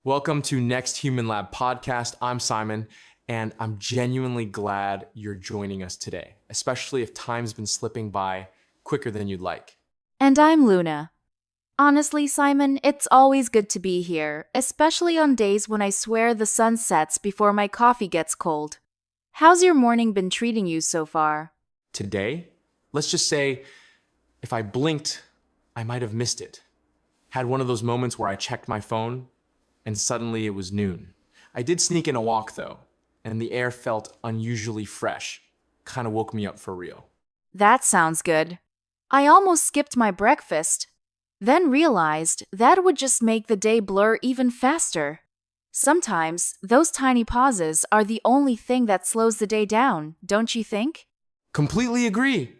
Welcome to Next Human Lab podcast. I'm Simon, and I'm genuinely glad you're joining us today, especially if time's been slipping by quicker than you'd like. And I'm Luna. Honestly, Simon, it's always good to be here, especially on days when I swear the sun sets before my coffee gets cold. How's your morning been treating you so far? Today, let's just say if I blinked, I might have missed it. Had one of those moments where I checked my phone and suddenly it was noon. I did sneak in a walk though, and the air felt unusually fresh. Kind of woke me up for real. That sounds good. I almost skipped my breakfast, then realized that would just make the day blur even faster. Sometimes, those tiny pauses are the only thing that slows the day down, don't you think? Completely agree.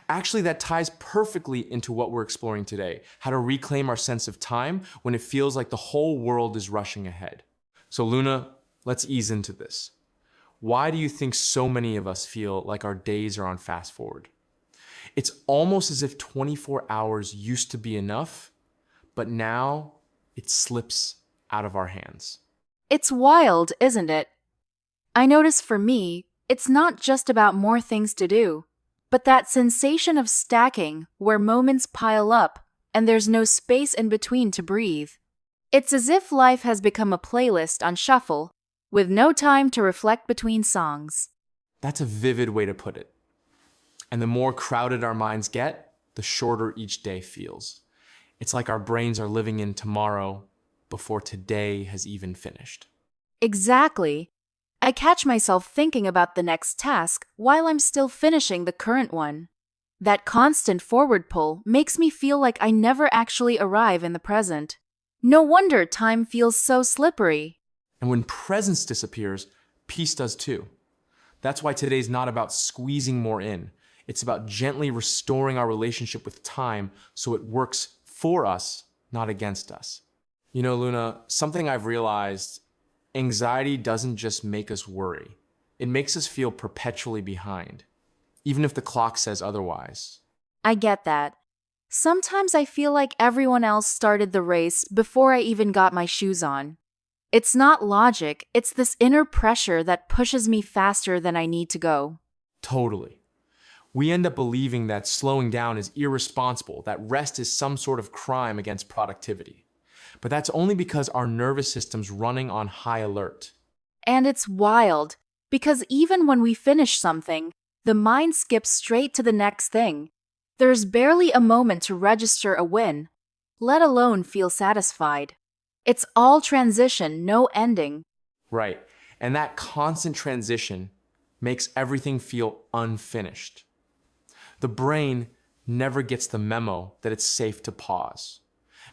Actually, that ties perfectly into what we're exploring today, how to reclaim our sense of time when it feels like the whole world is rushing ahead. So Luna, let's ease into this. Why do you think so many of us feel like our days are on fast forward? It's almost as if 24 hours used to be enough, but now it slips out of our hands. It's wild, isn't it? I notice for me, it's not just about more things to do, but that sensation of stacking where moments pile up and there's no space in between to breathe. It's as if life has become a playlist on shuffle, with no time to reflect between songs. That's a vivid way to put it. And the more crowded our minds get, the shorter each day feels. It's like our brains are living in tomorrow before today has even finished. Exactly. I catch myself thinking about the next task while I'm still finishing the current one. That constant forward pull makes me feel like I never actually arrive in the present. No wonder time feels so slippery. And when presence disappears, peace does too. That's why today's not about squeezing more in. It's about gently restoring our relationship with time so it works for us, not against us. You know, Luna, something I've realized, anxiety doesn't just make us worry. It makes us feel perpetually behind, even if the clock says otherwise. I get that. Sometimes I feel like everyone else started the race before I even got my shoes on. It's not logic, it's this inner pressure that pushes me faster than I need to go. Totally. We end up believing that slowing down is irresponsible, that rest is some sort of crime against productivity. But that's only because our nervous system's running on high alert. And it's wild, because even when we finish something, the mind skips straight to the next thing. There's barely a moment to register a win, let alone feel satisfied. It's all transition, no ending. Right. And that constant transition makes everything feel unfinished. The brain never gets the memo that it's safe to pause.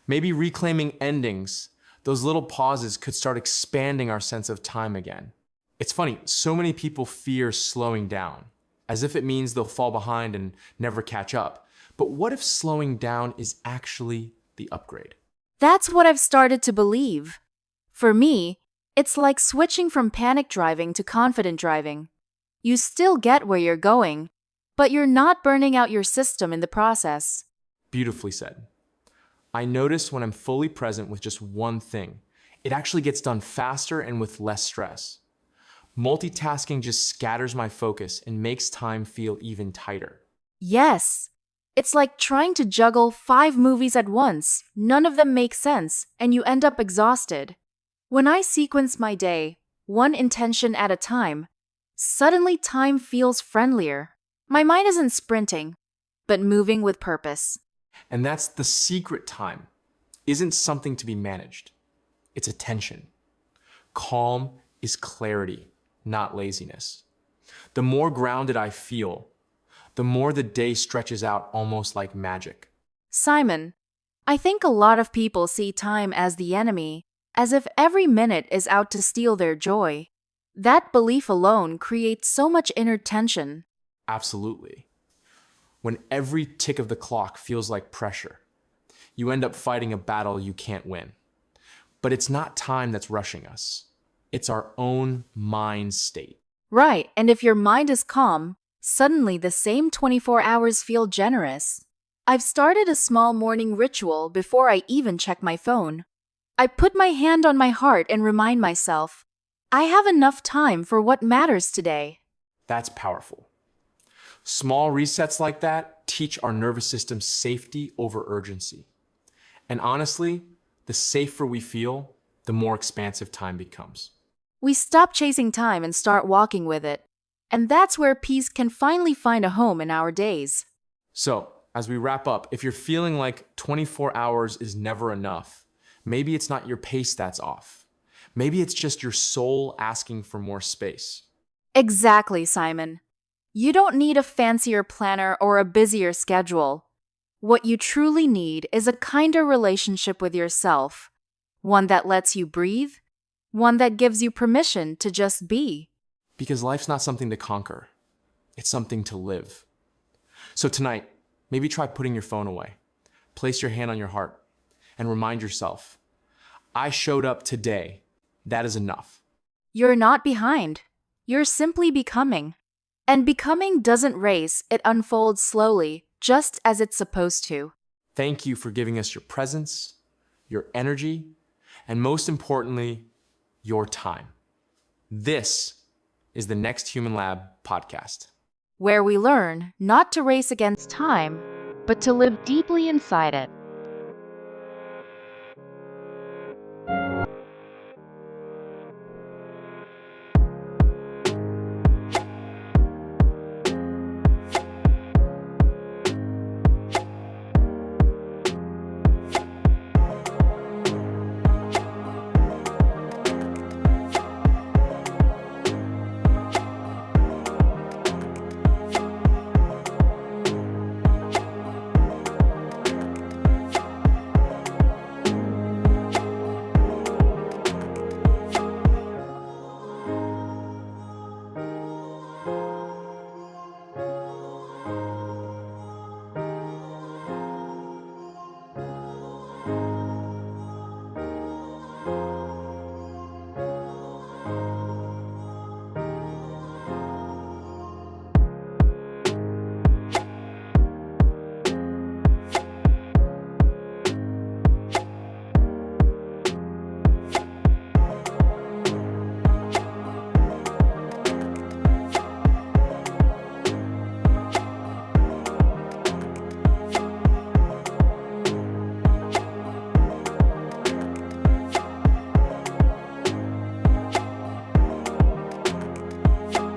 Maybe reclaiming endings, those little pauses could start expanding our sense of time again. It's funny, so many people fear slowing down, as if it means they'll fall behind and never catch up. But what if slowing down is actually the upgrade? That's what I've started to believe. For me, it's like switching from panic driving to confident driving. You still get where you're going, but you're not burning out your system in the process. Beautifully said. I notice when I'm fully present with just one thing, it actually gets done faster and with less stress. Multitasking just scatters my focus and makes time feel even tighter. Yes. It's like trying to juggle 5 movies at once. None of them make sense, and you end up exhausted. When I sequence my day, one intention at a time, suddenly time feels friendlier. My mind isn't sprinting, but moving with purpose. And that's the secret. Time isn't something to be managed. It's attention. Calm is clarity, not laziness. The more grounded I feel, the more the day stretches out almost like magic. Simon, I think a lot of people see time as the enemy, as if every minute is out to steal their joy. That belief alone creates so much inner tension. Absolutely. When every tick of the clock feels like pressure, you end up fighting a battle you can't win. But it's not time that's rushing us. It's our own mind state. Right, and if your mind is calm, suddenly the same 24 hours feel generous. I've started a small morning ritual before I even check my phone. I put my hand on my heart and remind myself, I have enough time for what matters today. That's powerful. Small resets like that teach our nervous system safety over urgency. And honestly, the safer we feel, the more expansive time becomes. We stop chasing time and start walking with it. And that's where peace can finally find a home in our days. So, as we wrap up, if you're feeling like 24 hours is never enough, maybe it's not your pace that's off. Maybe it's just your soul asking for more space. Exactly, Simon. You don't need a fancier planner or a busier schedule. What you truly need is a kinder relationship with yourself, one that lets you breathe, one that gives you permission to just be. Because life's not something to conquer, it's something to live. So tonight, maybe try putting your phone away. Place your hand on your heart and remind yourself, I showed up today. That is enough. You're not behind. You're simply becoming. And becoming doesn't race, it unfolds slowly, just as it's supposed to. Thank you for giving us your presence, your energy, and most importantly, your time. This is the Next Human Lab podcast, Where we learn not to race against time, but to live deeply inside it.